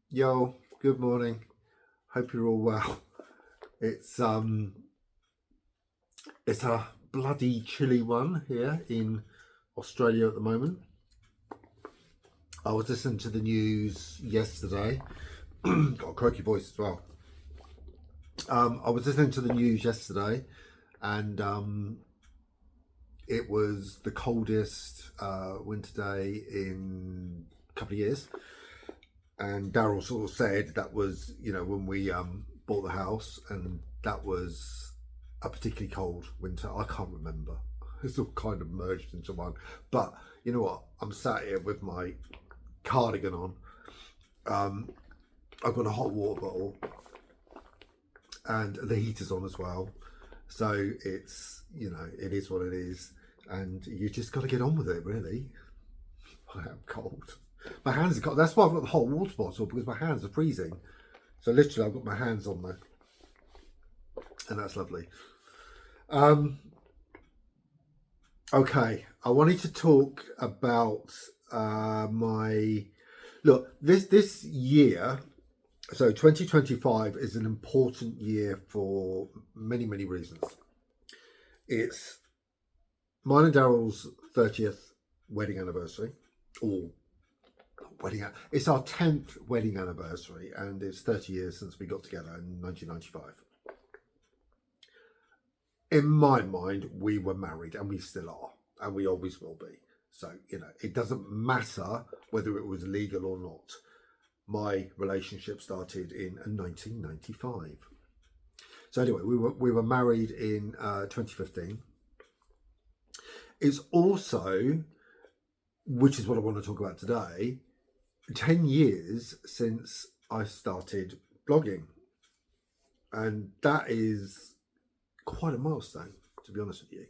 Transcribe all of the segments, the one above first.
Yo, good morning. Hope you're all well. It's it's a bloody chilly one here in Australia at the moment. I was listening to the news yesterday. Got a croaky voice as well. I was listening to the news yesterday, and it was the coldest winter day in a couple of years. And Daryl sort of said that was, when we bought the house, and that was a particularly cold winter. I can't remember. It's all kind of merged into one. But you know what? I'm sat here with my cardigan on. I've got a hot water bottle, and the heater's on as well. So it's, it is what it is, and you just got to get on with it, really. I am cold. My hands are cold. That's why I've got the hot water bottle, because my hands are freezing. So literally, I've got my hands on there, and that's lovely. Okay, I wanted to talk about my look. This year, so 2025 is an important year for many reasons. It's mine and Daryl's 30th wedding anniversary, or it's our 10th wedding anniversary, and it's 30 years since we got together in 1995. In my mind, we were married, and we still are, and we always will be. So, it doesn't matter whether it was legal or not. My relationship started in 1995. So anyway, we were married in 2015. It's also, which is what I want to talk about today, 10 years since I started blogging. And that is quite a milestone, to be honest with you.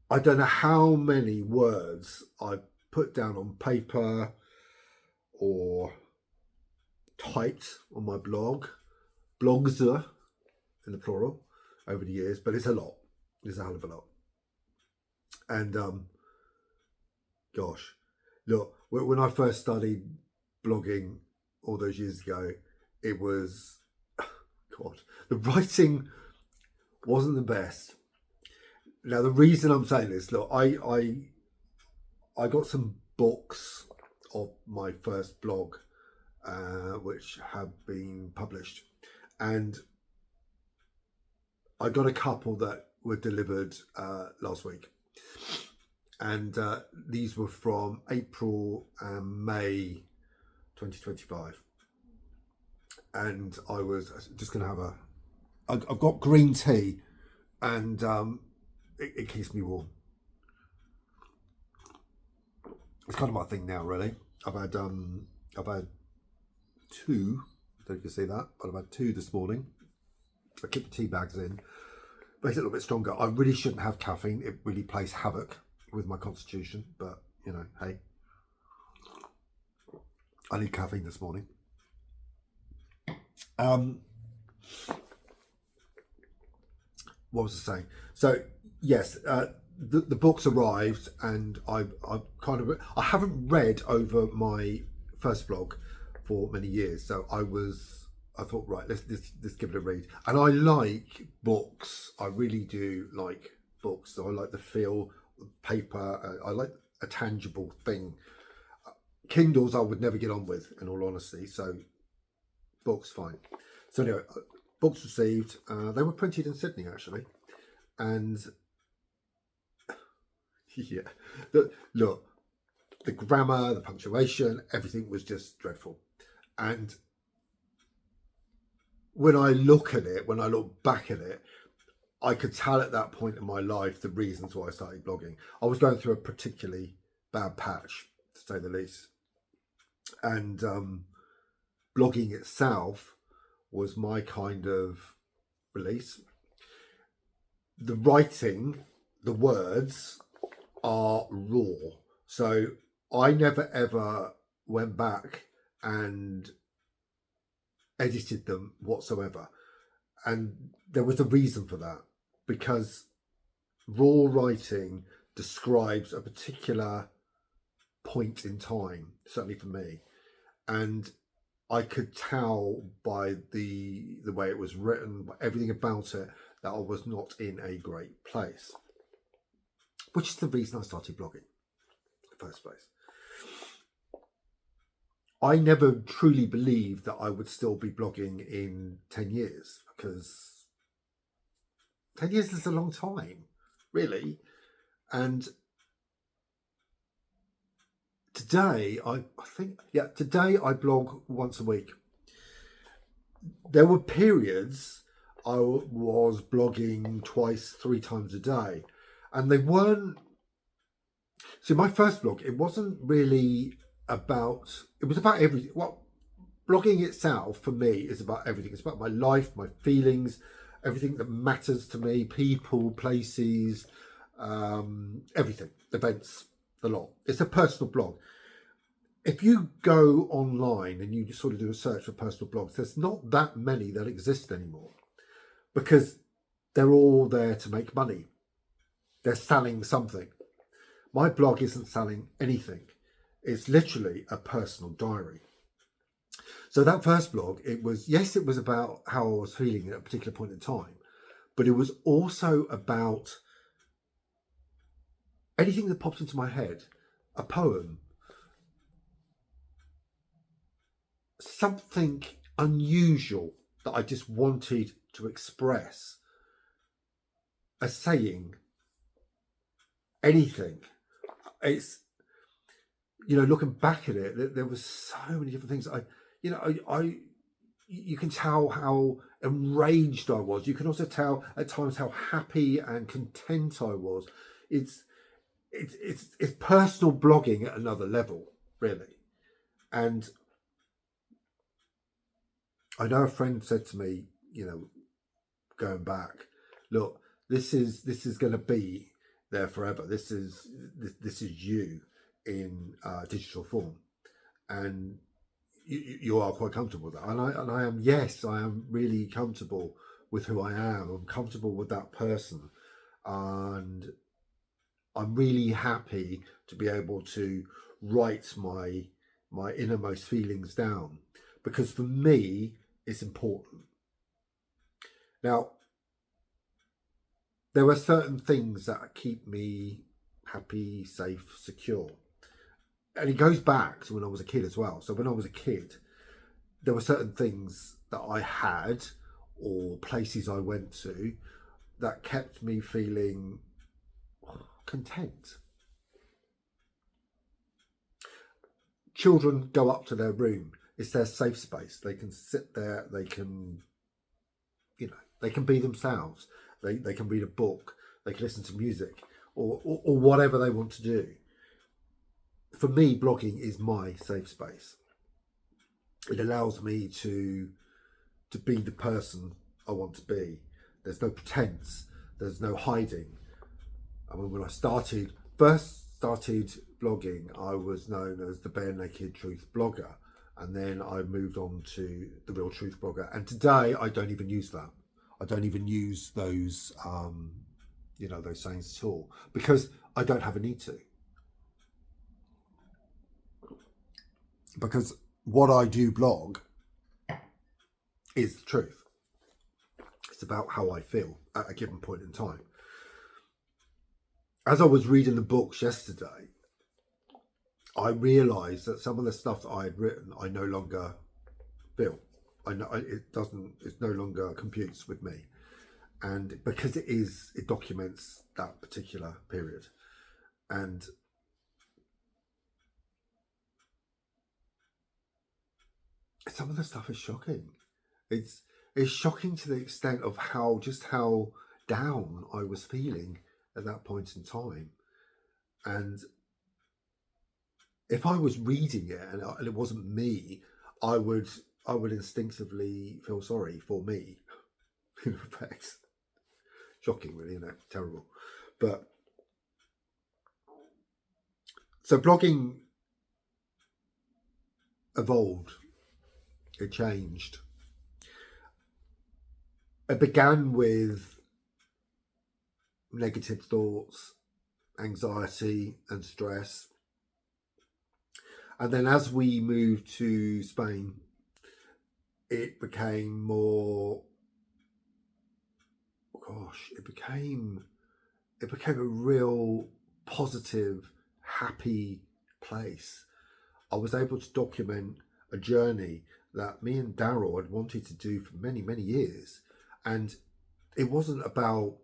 I don't know how many words I put down on paper or typed on my blogs in the plural, over the years, but it's a lot. It's a hell of a lot. And gosh, look, when I first started blogging all those years ago, it was, God, the writing wasn't the best. Now, the reason I'm saying this, look, I got some books of my first blog, which have been published, and I got a couple that were delivered last week. And these were from April and May 2025. And I was just going to have I've got green tea, and it keeps me warm. It's kind of my thing now, really. I've had two. I don't know if you can see that, but I've had two this morning. I keep the tea bags in. Makes it a little bit stronger. I really shouldn't have caffeine. It really plays havoc with my constitution, but hey, I need caffeine this morning. What was I saying? So yes, the books arrived, and I haven't read over my first blog for many years, so I thought, right, let's give it a read. And I like books. I really do like books. So I like the feel of paper. I like a tangible thing. Kindles I would never get on with, in all honesty. So books, fine. So anyway, books received. They were printed in Sydney, actually. And yeah, look, the grammar, the punctuation, everything was just dreadful. And when I look back at it, I could tell at that point in my life the reasons why I started blogging. I was going through a particularly bad patch, to say the least. And blogging itself was my kind of release. The writing, the words are raw. So I never ever went back and edited them whatsoever. And there was a reason for that, because raw writing describes a particular point in time, certainly for me. And I could tell by the way it was written, by everything about it, that I was not in a great place. Which is the reason I started blogging in the first place. I never truly believed that I would still be blogging in 10 years, because 10 years is a long time, really. And today, today I blog once a week. There were periods I was blogging twice, 3 times a day. And they weren't... So my first blog, it wasn't really about... It was about everything. Well, blogging itself, for me, is about everything. It's about my life, my feelings, everything that matters to me, people, places, everything, events, the lot. It's a personal blog. If you go online and you sort of do a search for personal blogs, there's not that many that exist anymore, because they're all there to make money. They're selling something. My blog isn't selling anything. It's literally a personal diary. So that first blog, it was about how I was feeling at a particular point in time, but it was also about anything that popped into my head, a poem, something unusual that I just wanted to express, a saying, anything. It's, looking back at it, there was so many different things. You can tell how enraged I was. You can also tell at times how happy and content I was. It's personal blogging at another level, really. And I know a friend said to me, going back, look, this is going to be there forever. This is you in digital form, and you are quite comfortable with that. And I am. Yes, I am really comfortable with who I am. I'm comfortable with that person, and I'm really happy to be able to write my innermost feelings down, because for me it's important. Now, there are certain things that keep me happy, safe, secure. And it goes back to when I was a kid as well. So when I was a kid, there were certain things that I had or places I went to that kept me feeling content. Children go up to their room. It's their safe space. They can sit there. They can, they can be themselves. They can read a book. They can listen to music or whatever they want to do. For me, blogging is my safe space. It allows me to be the person I want to be. There's no pretense. There's no hiding. I mean, when I first started blogging, I was known as the Bare Naked Truth blogger. And then I moved on to the Real Truth blogger. And today I don't even use that. I don't even use those, those sayings at all, because I don't have a need to. Because what I do blog is the truth. It's about how I feel at a given point in time. As I was reading the books yesterday, I realised that some of the stuff that I had written, I no longer feel. It no longer computes with me. And because it documents that particular period. And some of the stuff is shocking. It's shocking to the extent of how down I was feeling at that point in time. And if I was reading it and it wasn't me, I would instinctively feel sorry for me. In effect, shocking, really, isn't it? Terrible. But so blogging evolved. It changed. It began with negative thoughts, anxiety, and stress. And then as we moved to Spain, it became more, gosh, it became a real positive, happy place. I was able to document a journey that me and Daryl had wanted to do for many, many years. And it wasn't about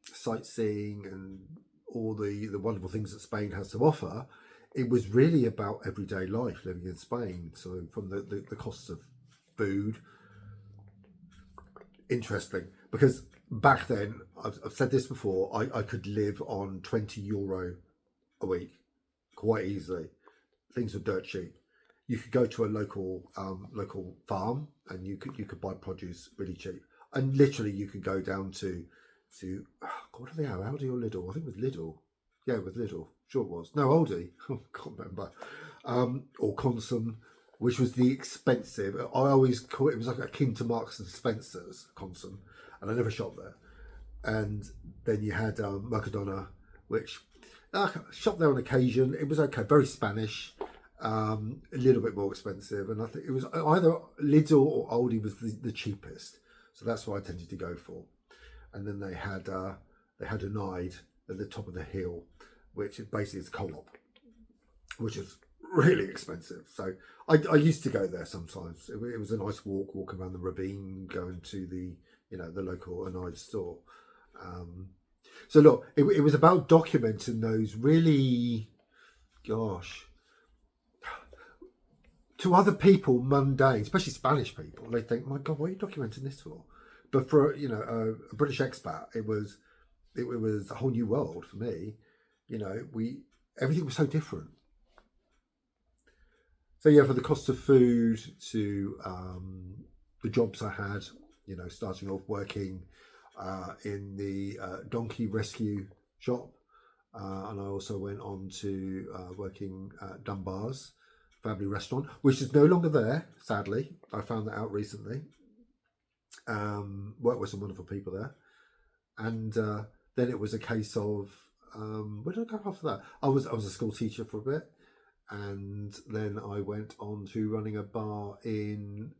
sightseeing and all the wonderful things that Spain has to offer. It was really about everyday life living in Spain. So from the costs of food, interesting, because back then, I've said this before, I could live on €20 a week quite easily. Things were dirt cheap. You could go to a local farm and you could buy produce really cheap. And literally you could go down to what do they have? Aldi or Lidl? I think it was Lidl. Yeah, it was Lidl. Sure it was. No, Aldi. I can't remember. Or Consum, which was the expensive. I always call it was like akin to Marks and Spencer's, Consum, and I never shopped there. And then you had Mercadona, which I shopped there on occasion. It was okay, very Spanish, a little bit more expensive, and I think it was either Lidl or Aldi was the cheapest, so that's what I tended to go for. And then they had an Ide at the top of the hill, which basically is co-op, which is really expensive. So I used to go there sometimes. It was a nice walk around the ravine, going to the local Ide store. So look, it was about documenting those really, gosh, to other people mundane, especially Spanish people. They think, my God, what are you documenting this for? But for a British expat, it was a whole new world for me. Everything was so different. So yeah, for the cost of food to the jobs I had, starting off working in the donkey rescue shop, and I also went on to working at Dunbar's family restaurant, which is no longer there, sadly. I found that out recently. Worked with some wonderful people there, and then it was a case of where did I go after that? I was a school teacher for a bit, and then I went on to running a bar in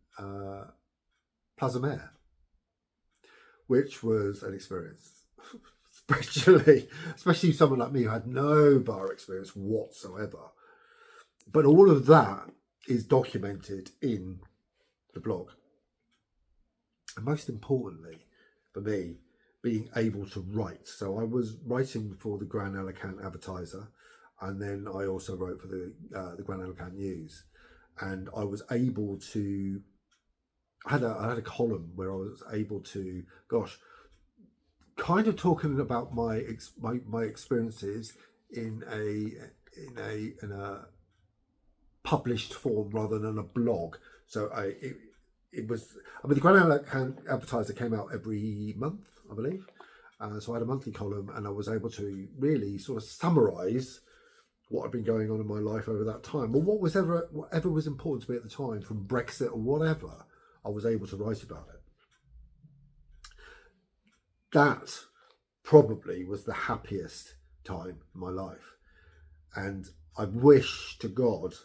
Plaza Mer, which was an experience, especially someone like me who had no bar experience whatsoever. But all of that is documented in the blog. And most importantly, for me, being able to write. So I was writing for the Gran Alicante Advertiser, and then I also wrote for the Gran Alicante News. And I was able to, I had a column where I was able to, kind of talking about my experiences in a published form rather than a blog. So the Gran Alicante Advertiser came out every month, I believe. So I had a monthly column, and I was able to really sort of summarise what had been going on in my life over that time, or whatever was important to me at the time, from Brexit or whatever. I was able to write about it. That probably was the happiest time in my life, and I wish to God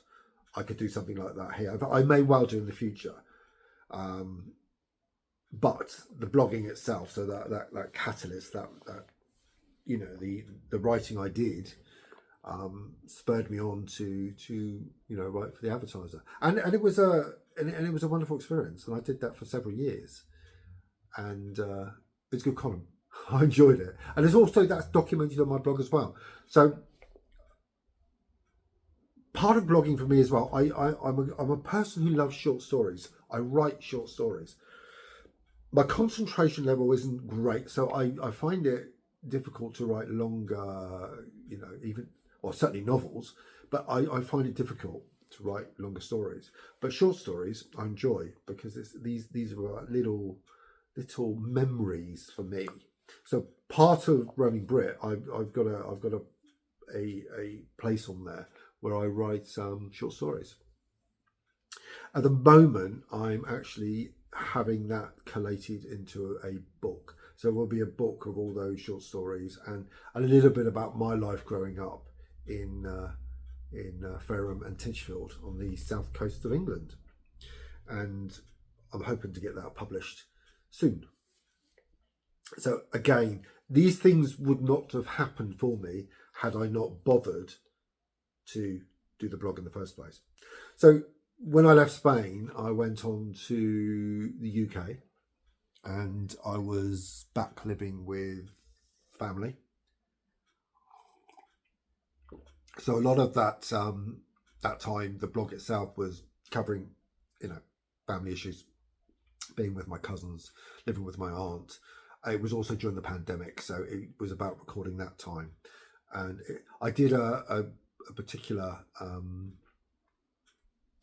I could do something like that here. I may well do in the future. But the blogging itself, so that catalyst, that the writing I did, spurred me on to write for the Advertiser, and it was a wonderful experience, and I did that for several years, and it's a good column. I enjoyed it, and there's also that's documented on my blog as well. So part of blogging for me as well, I'm a person who loves short stories. I write short stories. My concentration level isn't great, so I find it difficult to write longer, certainly novels, but I find it difficult to write longer stories. But short stories I enjoy, because these were little memories for me. So part of running Brit, I've got a place on there where I write short stories. At the moment, I'm actually having that collated into a book. So it will be a book of all those short stories and a little bit about my life growing up in in Fareham and Titchfield on the south coast of England, and I'm hoping to get that published soon. So again, these things would not have happened for me had I not bothered to do the blog in the first place. So when I left Spain, I went on to the UK, and I was back living with family. So a lot of that time, the blog itself was covering, family issues, being with my cousins, living with my aunt. It was also during the pandemic, so it was about recording that time. And I did a particular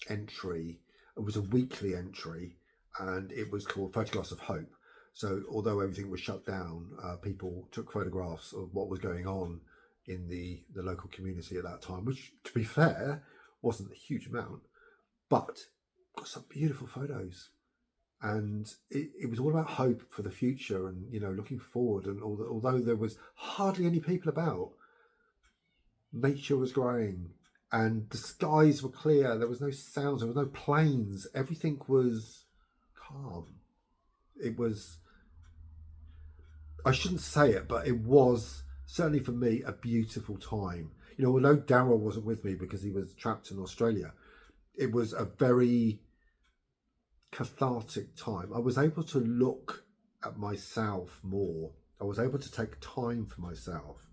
entry. It was a weekly entry, and it was called Photographs of Hope. So although everything was shut down, people took photographs of what was going on in the local community at that time, which, to be fair, wasn't a huge amount, but got some beautiful photos. And it was all about hope for the future, and looking forward. And although there was hardly any people about, nature was growing, and the skies were clear. There was no sounds. There was no planes. Everything was calm. It was, I shouldn't say it, but it was certainly for me a beautiful time. Although Darryl wasn't with me because he was trapped in Australia, it was a very cathartic time. I was able to look at myself more. I was able to take time for myself,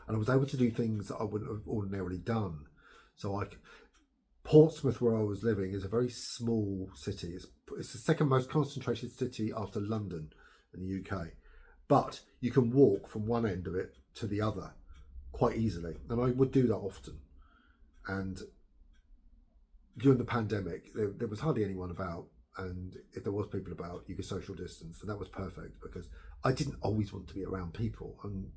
and I was able to do things that I wouldn't have ordinarily done. So Portsmouth, where I was living, is a very small city. It's the second most concentrated city after London in the UK, but you can walk from one end of it to the other quite easily, and I would do that often. And during the pandemic, there was hardly anyone about, and if there was people about, you could social distance, and that was perfect because I didn't always want to be around people, and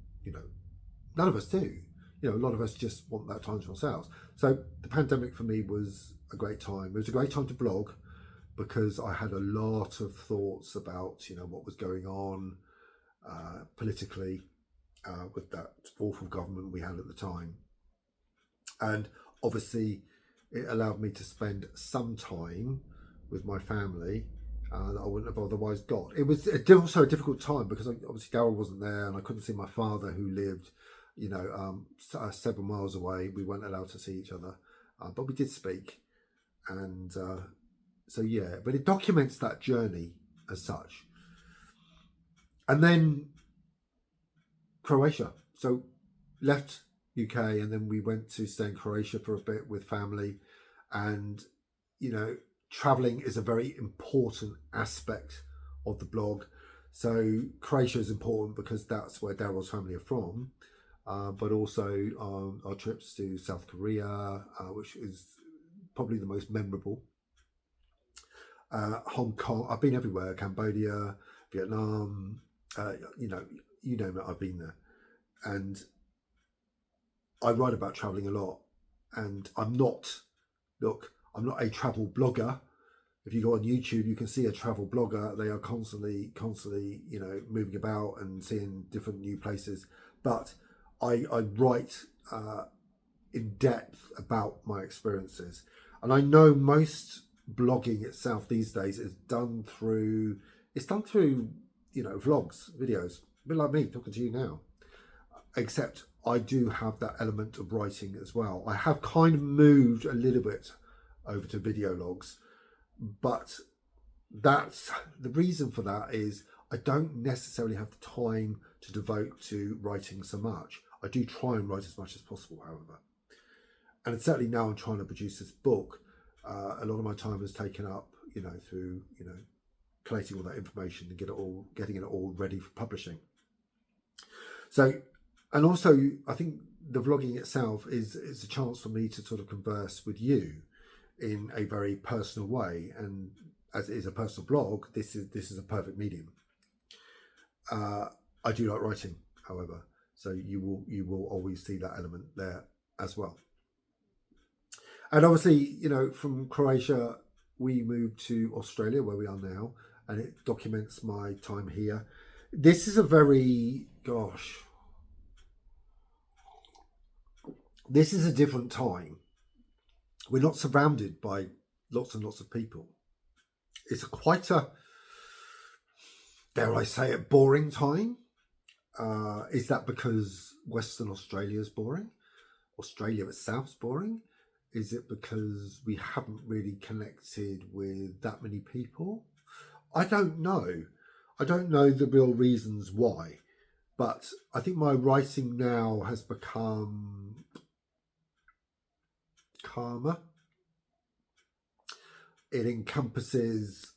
none of us do. A lot of us just want that time to ourselves. So the pandemic for me was a great time. It was a great time to blog because I had a lot of thoughts about what was going on politically with that awful government we had at the time, and obviously it allowed me to spend some time with my family that I wouldn't have otherwise got. It was also a difficult time because obviously Darryl wasn't there, and I couldn't see my father, who lived 7 miles away. We weren't allowed to see each other, but we did speak. And so yeah, but it documents that journey as such. And then Croatia. So left UK, and then we went to stay in Croatia for a bit with family. And traveling is a very important aspect of the blog. So Croatia is important because that's where Darryl's family are from, but also our trips to South Korea, which is probably the most memorable. Hong Kong, I've been everywhere. Cambodia, Vietnam, you name it, I've been there. And I write about traveling a lot, and I'm not a travel blogger. If you go on YouTube, you can see a travel blogger. They are constantly, moving about and seeing different new places. But I write in depth about my experiences. And I know most blogging itself these days is done through vlogs, videos, a bit like me talking to you now. Except I do have that element of writing as well. I have kind of moved a little bit over to video logs, but that's the reason for that is I don't necessarily have the time to devote to writing so much. I do try and write as much as possible, however. And certainly now I'm trying to produce this book. A lot of my time is taken up, through, collating all that information and getting it all ready for publishing. So, and also I think the vlogging itself is a chance for me to sort of converse with you in a very personal way. And as it is a personal blog, this is a perfect medium. I do like writing, however, so you will always see that element there as well. And obviously, from Croatia, we moved to Australia, where we are now, and it documents my time here. This is a very, This is a different time. We're not surrounded by lots and lots of people. It's quite a, dare I say it, boring time. Is that because Western Australia is boring? Australia itself is boring? Is it because we haven't really connected with that many people? I don't know. I don't know the real reasons why, but I think my writing now has become calmer. It encompasses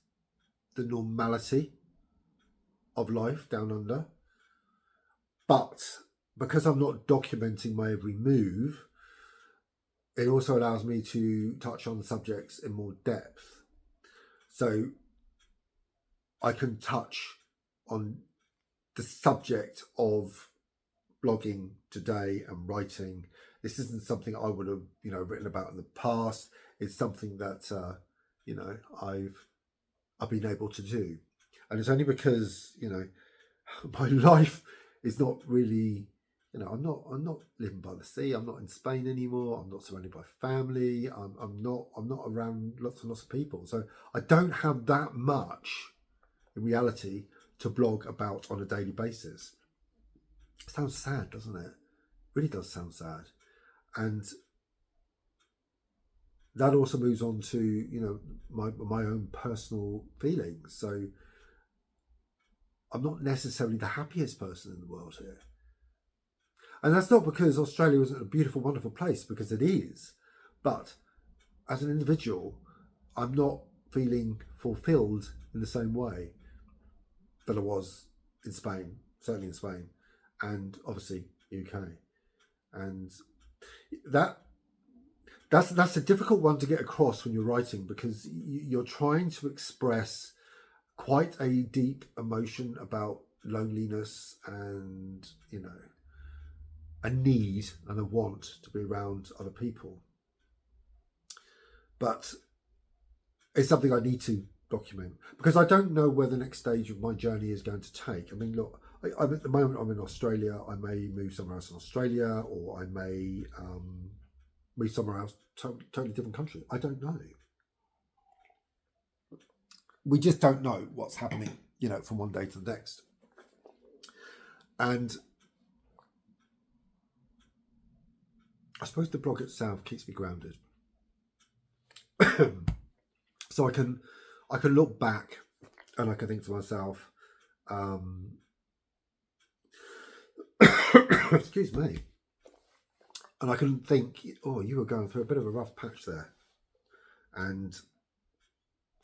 the normality of life down under. But because I'm not documenting my every move, it also allows me to touch on subjects in more depth. So I can touch on the subject of blogging today and writing. This isn't something I would have, written about in the past. It's something that, I've been able to do. And it's only because, my life is not really, I'm not living by the sea. I'm not in Spain anymore. I'm not surrounded by family. I'm not around lots and lots of people. So I don't have that much in reality to blog about on a daily basis. It sounds sad, doesn't it? It really does sound sad. And that also moves on to, my own personal feelings. So I'm not necessarily the happiest person in the world here. And that's not because Australia isn't a beautiful, wonderful place, because it is. But as an individual, I'm not feeling fulfilled in the same way that I was in Spain, certainly in Spain, and obviously UK. And that's a difficult one to get across when you're writing, because you're trying to express quite a deep emotion about loneliness and, a need and a want to be around other people. But it's something I need to document, because I don't know where the next stage of my journey is going to take. I mean, look, I'm at the moment I'm in Australia. I may move somewhere else in Australia, or I may move somewhere else, totally different country. I don't know. We just don't know what's happening, from one day to the next. And I suppose the blog itself keeps me grounded. So I can look back and I can think to myself, excuse me, and I can think, oh, you were going through a bit of a rough patch there, and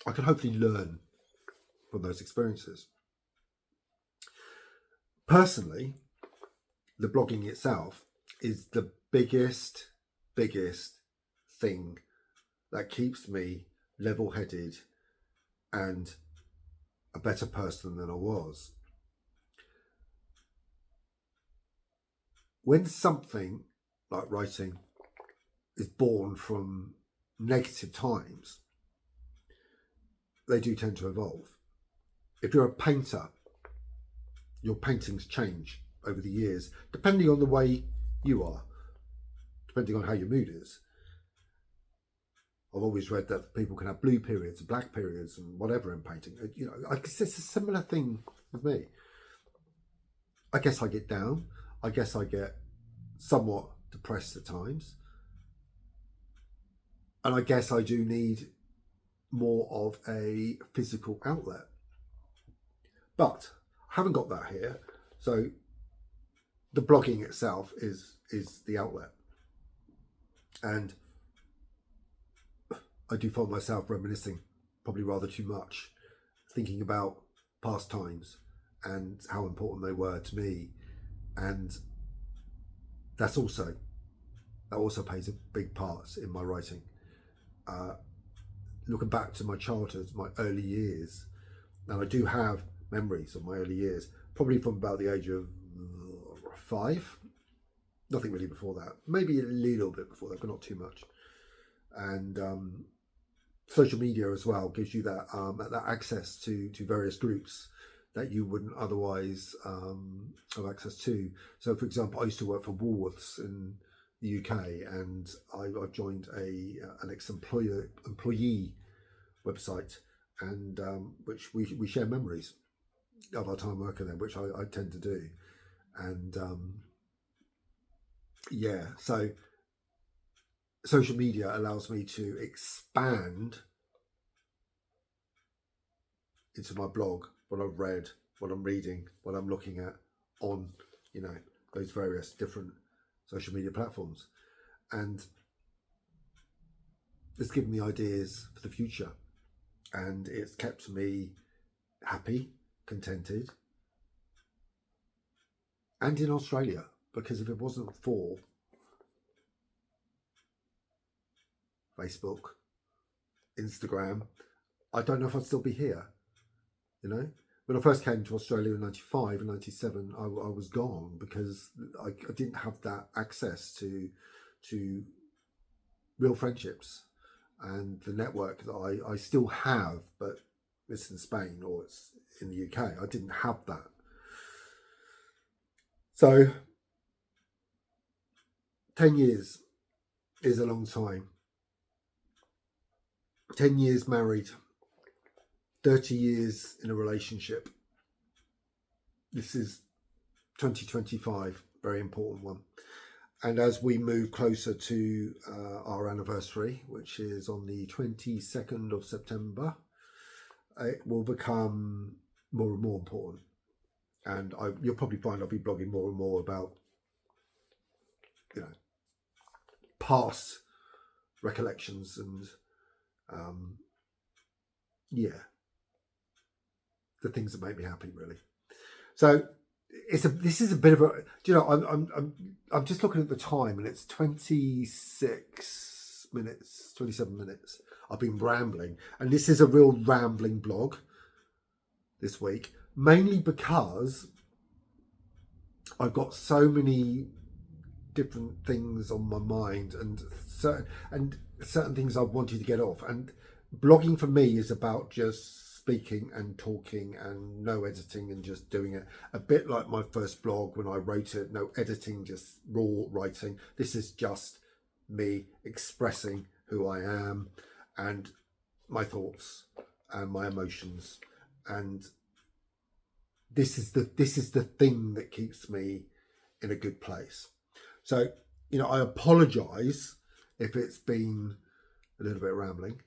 I can hopefully learn from those experiences. Personally, the blogging itself is the biggest thing that keeps me level-headed and a better person than I was. When something like writing is born from negative times, they do tend to evolve. If you're a painter, your paintings change over the years, depending on the way you are, depending on how your mood is. I've always read that people can have blue periods, black periods, and whatever in painting. I guess it's a similar thing with me. I guess I get down. I guess I get somewhat depressed at times. And I guess I do need more of a physical outlet. But I haven't got that here. So the blogging itself is the outlet. And I do find myself reminiscing, probably rather too much, thinking about past times and how important they were to me. And that also plays a big part in my writing. Looking back to my childhood, my early years, and I do have memories of my early years, probably from about the age of 5. Nothing really before that. Maybe a little bit before that, but not too much. And social media as well gives you that access to various groups that you wouldn't otherwise have access to. So, for example, I used to work for Woolworths in the UK, and I've joined an employee website, and which we share memories of our time working there, which I tend to do, and yeah, so social media allows me to expand into my blog what I've read, what I'm reading, what I'm looking at on, you know, those various different social media platforms, and it's given me ideas for the future, and it's kept me happy, contented, and in Australia, because if it wasn't for Facebook, Instagram, I don't know if I'd still be here. You know, when I first came to Australia in '95 and '97, I was gone because I didn't have that access to real friendships and the network that I still have, but it's in Spain or it's in the UK. I didn't have that. So 10 years is a long time. 10 years married, 30 years in a relationship. This is 2025, very important one. And as we move closer to our anniversary, which is on the 22nd of September, it will become more and more important. And you'll probably find I'll be blogging more and more about, you know, past recollections and, yeah, the things that make me happy, really. So this is a bit of a, do you know, I'm just looking at the time, and it's 26 minutes, 27 minutes. I've been rambling, and this is a real rambling blog this week, mainly because I've got so many different things on my mind, and certain things I wanted to get off. And blogging for me is about just speaking and talking and no editing and just doing it. A bit like my first blog when I wrote it, no editing, just raw writing. This is just me expressing who I am and my thoughts and my emotions, and this is the thing that keeps me in a good place. So, you know, I apologize if it's been a little bit rambling.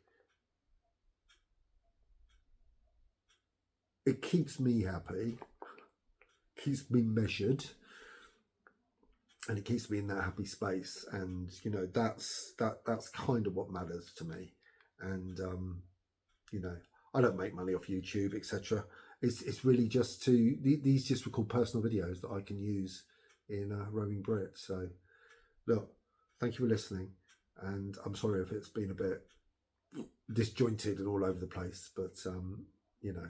It keeps me happy, keeps me measured, and it keeps me in that happy space. And you know, that's kind of what matters to me. And you know, I don't make money off YouTube, etc. It's really just these just record personal videos that I can use in Roaming Brit. So look, thank you for listening, and I'm sorry if it's been a bit disjointed and all over the place, but you know,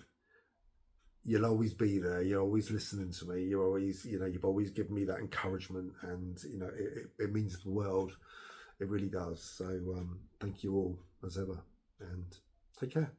you'll always be there. You're always listening to me. You're always, you know, you've always given me that encouragement, and you know, it means the world. It really does. So thank you all as ever, and take care.